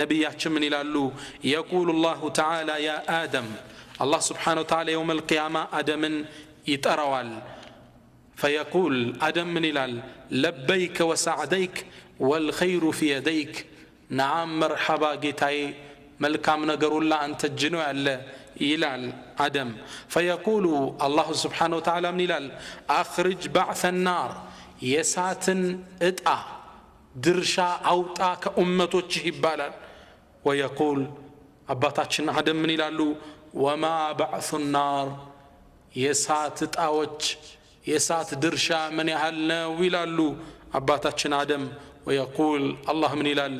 ነቢያችን ምን ይላሉ? يقول الله تعالى يا آدم الله سبحانه وتعالى يوم القيامة آدمን ይጠራዋል فيقول آدم من ይላል لبيك وسعديك والخير في يديك نعم مرحبا ጌታዬ መልካም ነገር ሁሉ አንተ እጅ ነው ያለ ይላል آدم فيقول الله سبحانه وتعالى من ይላል أخرج بعث النار የሳትን እጣ ድርሻ አውጣ ከኡመቶችህ ይባላል ويقول አባታችን آدم ምን ይላሉ وما بعث النار የሳት እጣዎች የሳት ድርሻ ምን ያህል ነው ይላሉ አባታችን آدم ويقول الله من ይላል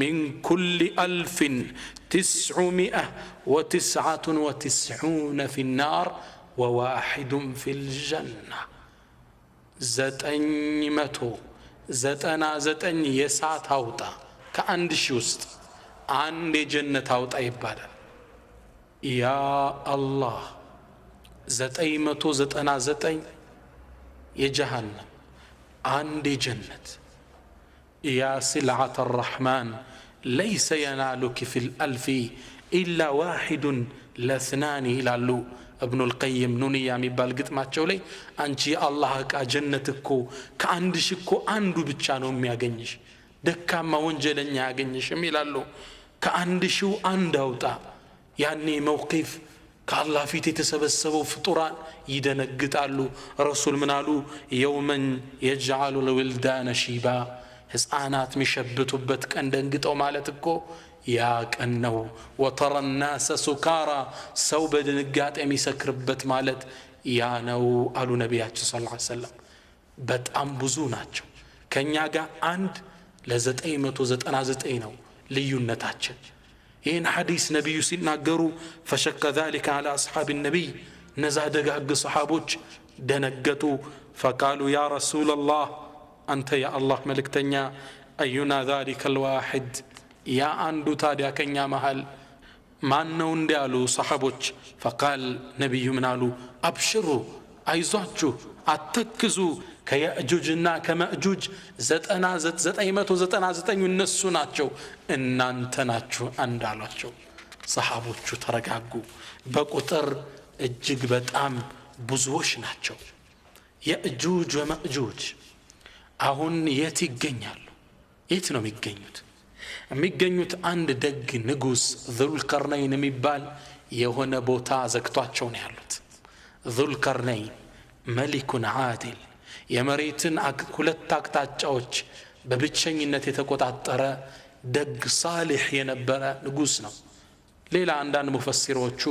من كل 1999 في النار وواحد في الجنة 999 የሳት አውጣ ከአንድ ሺህ ውስጥ አንድ የጀነት አውጣ ይባላል ያ አላህ 999 የጀሃነም አንድ የጀነት يا سلعة الرحمن ليس ينالك في الألف إلا واحد لاثنان ይላሉ ابن القيم ኑንያ የሚባል ግጥማቸው ላይ አንቺ አላህ ጀነትኮ ከአንድ ሺህ እኮ አንዱ ብቻ ነው የሚያገኝሽ ደካማ ወንጀለኛ ያገኝሽም ይላሉ ከአንድ ሺህ አንድ አውጣ ያኔ መውቂፍ ከአላህ ፊት የተሰበሰበው ፍጡራን ይደነግጣሉ ረሱል ምን አሉ يوما يجعل الولدان شيبا ህፃናት የሚሸብቱበት ቀን ደንግጠው ማለት እኮ ያ ቀን ነው وترى الناس سكارى ሰው በድንጋጤ የሚሰክርበት ማለት ያ ነው አሉ ነቢያችን ሰለላሁ ዐለይሂ ወሰለም በጣም ብዙ ናቸው ከኛ ጋር አንድ ለ999 ነው ልዩነታችን ይህን ሐዲስ ነቢዩ ሲናገሩ فشك ذلك على أصحاب النبي ነዛ ደጋግ ሰሓቦች ደነገጡ فقالوا يا رسول الله أنت يا الله ملكتنيا أينا ذلك الواحد يا أندو تاديا كنيا محل ما نون ديالو صحابوش فقال نبي منالو أبشروا أيزوجو أتكزو كيأجوجنا كمأجوج زت أيمتو زتنا ينسو ناتشو إن أنت ناتشو أندالوشو صحابوشو ترقاقو بقطر الجقبت أم بزوش ناتشو يأجوج ومأجوج አሁን የት ይገኛሉ የት ነው የሚገኙት አንድ ደግ ንጉስ ዙልቀርነይን የሚባል የሆነ ቦታ ዘግቷቸው ነው ያሉት ዙልቀርነይን መሊኩን ዓዲል የመሬትን ሁለት አቅጣጫዎች በብቸኝነት የተቆጣጠረ ደግ ሳሊህ የነበረ ንጉስ ነው ሌላ አንዳንድ ሙፈሲሮቹ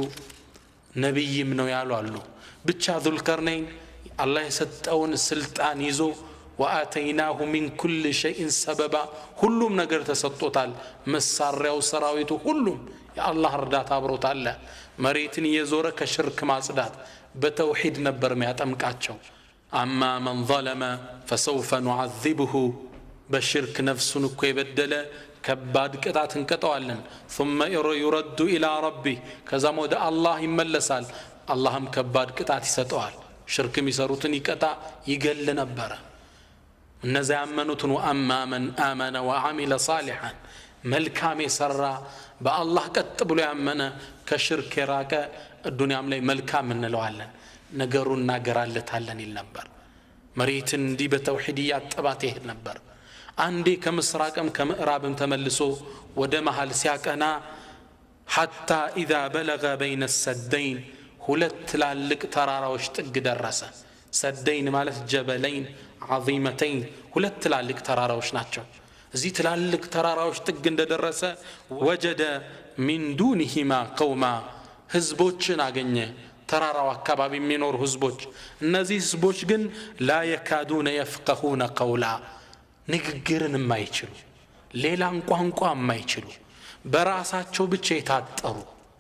ነብይም ነው ያሉ አሉ ብቻ ዙልቀርነይን አላህ የሰጠውን ስልጣን ይዞ وآتيناه من كل شيء سببا ሁሉም ነገር ተሰጥቶታል መሳሪያው ሰራዊቱ ሁሉም የአላህ እርዳታ አብሮት አለ መሬትን የዞረ ከሽርክ ማጽዳት በተውሂድ ነበር የሚያጠምቃቸው اما من ظلم فسوف نعذبه በሽርክ ነፍሱን እኮ የበደለ ከባድ ቅጣት እንቀጣዋለን ثم يرد الى ربه ከዛም ወደ አላህ ይመለሳል አላህም ከባድ ቅጣት ይሰጠዋል ሽርክ የሚሰሩትን ይቀጣ ይገል ነበር እነዛ ያመኑትን وأما من آمن وعمل صالحا መልካም የሰራ በአላህ ቀጥ ብሎ ያመነ ከሽርክ የራቀ ዱንያም ላይ መልካም እንለዋለን ነገሩን እናገራለታለን ይል ነበር መሬትን እንዲህ በተውሂድ ያጠባት ይሄድ ነበር አንዴ ከምስራቅም ከምዕራብም ተመልሶ ወደ መሃል ሲያቀና حتى إذا بلغ بين السدين ሁለት ትላልቅ ተራራዎች ጥግ ደረሰ ሰደይን ማለት ጀበለይን عظيمتين ሁለት ትላልቅ ተራራዎች ናቸው እዚህ ትላልቅ ተራራዎች ጥግ እንደደረሰ وجد من دونهما قوما ህዝቦችን አገኘ ተራራው አካባቢ የሚኖር ህዝቦች እነዚህ ህዝቦች ግን لا يكادون يفقهون قولا ንግግርን የማይችሉ ሌላን ቋንቋ የማይችሉ በራሳቸው ብቻ የታጠሩ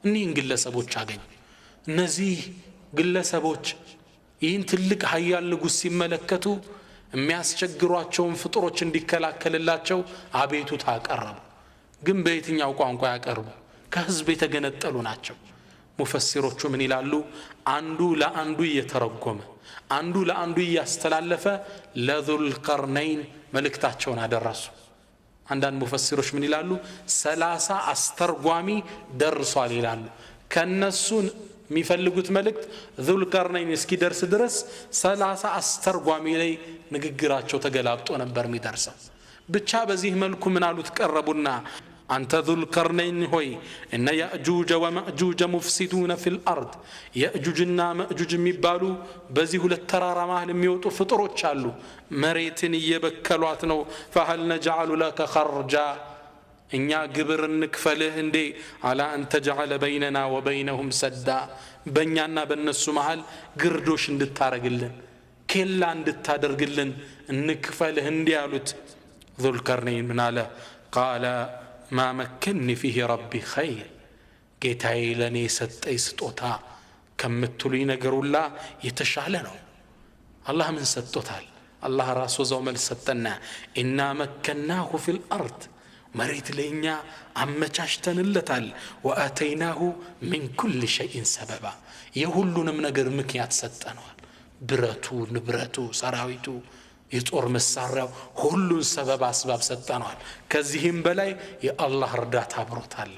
እኒህን ግለሰቦች አገኘ እነዚህ ግለሰቦች ይህን ትልቅ ኃያል ንጉስ ሲመለከቱ የሚያስቸግሯቸውን ፍጡሮች እንዲከላከልላቸው አቤቱታ አቀረቡ ግን በየትኛው ቋንቋ ያቀርቡ ከህዝብ የተገነጠሉ ናቸው ሙፈሲሮቹ ምን ይላሉ አንዱ ለአንዱ እየተረጎመ አንዱ ለአንዱ እያስተላለፈ ለዙልቀርነይን መልእክታቸውን አደረሱ አንዳንድ ሙፈሲሮች ምን ይላሉ 30 አስተርጓሚ ደርሷል ይላሉ ከነሱን የሚፈልጉት መልእክት ዙልቀርነይን እስኪደርስ ድረስ 30 አስተርጓሚ ላይ ንግግራቸው ተገላብጦ ነበር የሚደርሰው ብቻ በዚህ መልኩ ምን አሉት ቀረቡና አንተ ዙልቀርነይን ሆይ እነ ያእጁጀ ወማእጁጀ ሙፍሲዱነ ፊል አርድ ያእጁጅና ማእጁጅ የሚባሉ በዚህ ሁለት ተራራ መሃል የሚወጡ ፍጥሮች አሉ መሬትን እየበከሏት ነው فهل نجعل لك خرجا እኛ ግብር እንክፈልህ እንዴ አላ አንተ جعل بيننا وبينهم سدا በእኛና በእነሱ መሃል ግርዶሽ እንድታረግልን ኬላ እንድታደርግልን እንክፈልህ እንዴ አሉት ዙልቀርነይን ምን አለ قال ما مكنني فيه ربي خير ጌታዬ ለኔ ሰጠኝ ስጦታ ከምትሉኝ ነገር ሁላ የተሻለ ነው አላህ ምን ሰጥቶታል አላህ ራሱ ዘው መልስ ሰጠና ኢና መከናሁ ፊል አርድ መሬት ለኛ አመቻችተንለታል ወአተይናሁ من كل شيء سببا የሁሉንም ነገር ምክንያት ሰጠነዋል ብረቱ ንብረቱ ሰራዊቱ የጦር መሳሪያው ሁሉን ሰበብ አስባብ ሰጠነዋል ከዚህም በላይ የአላህ እርዳታ አብሮታል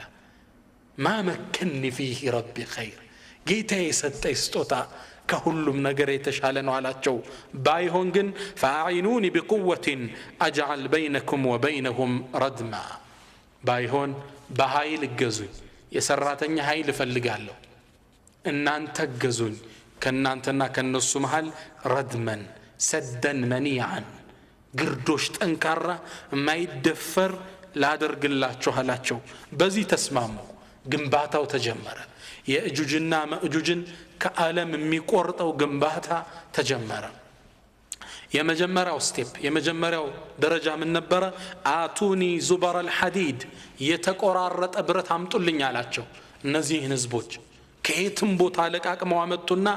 ما مكنني فيه ربي خير ጌታዬ ሰጠኝ ስጦታ ከሁሉም ነገር የተሻለ ነው አላቸው ባይሆን ግን فاعينوني بقوة اجعل بينكم وبينهم ردما ባይሆን በኃይል ገዙኝ የሰራተኛ ኃይል ፈልጋለሁ እናንተ ገዙኝ ከናንተና ከነሱ መሃል ረድመን ሰደን መንያን ግርዶሽ ጠንካራ ማይደፈር ላደርግላችሁ አላቸው በዚህ ተስማሙ ግንባታው ተጀመረ የእጁጅና ማእጁጅን ከዓለም የሚቆርጠው ግንባታ ተጀመረ የመጀመሪያው ስቴፕ የመጀመሪያው ደረጃ ምን ነበር አቱኒ ዙበር الحديد የተቆራረጠ ብረት አምጡልኝ አላቸው እነዚህን ህዝቦች ከየትም ቦታ ለቃቅመው አመጡና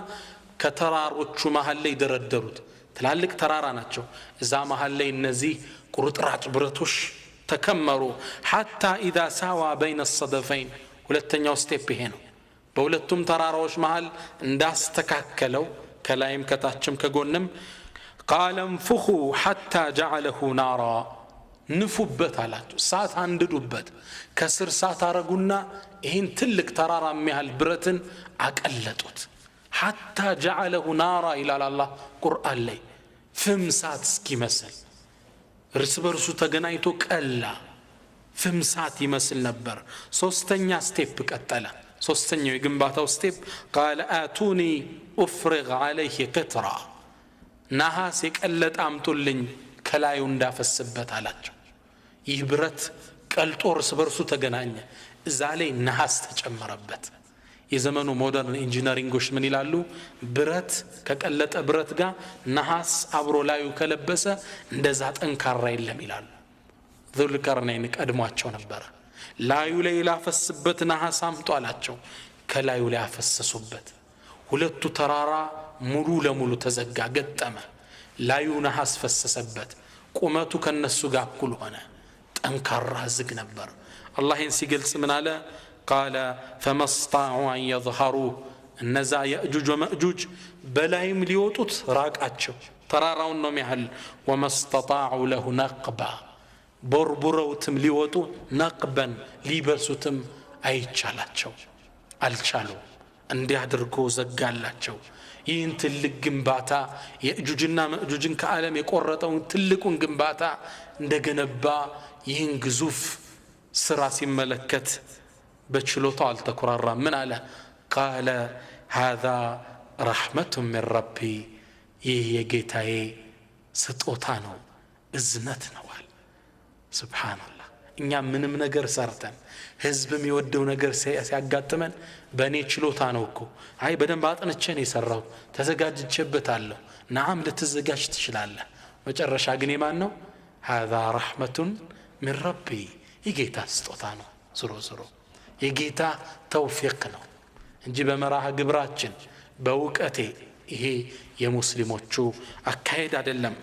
ከተራሮቹ መሃል ላይ ደረደሩት ትላልቅ ተራራ ናቸው እዛ መሃል ላይ እነዚህ ቁርጥራጭ ብረቶች ተከመሩ حتى اذا ساوا بين الصدفين ሁለተኛው ስቴፕ ይሄ ነው በሁለቱም ተራራዎች መሃል እንዳስተካከለው ከላይም ከታችም ከጎንም قال انفخوا حتى جعله نارا ንፉበት አላቸው ሳት አንድዱበት ከስር ሳት አረጉና ይሄን ትልቅ ተራራ የሚያህል ብረትን አቀለጡት حتى جعله نارا الى الله قرآن لي فمسات እስኪመስል እርስ በርሱ ተገናኝቶ ቀላ ፍምሳት ይመስል ነበር ሶስተኛ ስቴፕ ቀጠለ ሶስተኛው የግንባታው ስቴፕ قال آتوني أفرغ عليه قطرا ነሐስ የቀለጠ አምጡልኝ ከላዩ እንዳፈስበት አላቸው ይህ ብረት ቀልጦ እርስ በርሱ ተገናኘ እዛ ላይ ነሐስ ተጨመረበት የዘመኑ ሞደርን ኢንጂነሪንጎች ምን ይላሉ ብረት ከቀለጠ ብረት ጋር ነሐስ አብሮ ላዩ ከለበሰ እንደዛ ጠንካራ የለም ይላሉ ዙልቀርነይን ቀድሟቸው ነበር ላዩ ላይ ላፈስበት ነሐስ አምጡ አላቸው ከላዩ ላይ አፈሰሱበት ሁለቱ ተራራ ሙሉ ለሙሉ ተዘጋ ገጠመ ላዩ ነሐስ ፈሰሰበት ቁመቱ ከነሱ ጋር እኩል ሆነ ጠንካራ ዝግ ነበር አላህ ይህን ሲገልጽ ምን አለ قال فما استطاعوا أن يظهروا النزا يأجوج ومأجوج بلايم ليوتوت راقاتشو تراراون نوم يحل وما استطاعوا له نقبا بربروتم ليوتو نقبا ليبسوتم አይቻላቸው አልቻሉ እንዲያደርጉ ዘጋላቸው ይህን ትልቅ ግንባታ የእጁጅና ማእጁጅን ከዓለም የቆረጠውን ትልቁን ግንባታ እንደገነባ ይህን ግዙፍ ስራ ሲመለከት በችሎታው አልተኩራራም ምን አለ قال هذا رحمة من ربي ይህ የጌታዬ ስጦታ ነው እዝነት ነው አለ ሱብሃንአላህ እኛ ምንም ነገር ሰርተን ህዝብ የሚወደው ነገር ሲያጋጥመን በእኔ ችሎታ ነው እኮ አይ በደንብ አጥንቼ ነው የሰራው ተዘጋጅቼበታለሁ ናም ልትዘጋጅ ትችላለህ መጨረሻ ግን የማን ነው هذا رحمة من ربي የጌታ ስጦታ ነው ዞሮ የጌታ ተውፊቅ ነው እንጂ በመራህ ግብራችን በውቀቴ ይሄ የሙስሊሞቹ አካሄድ አይደለም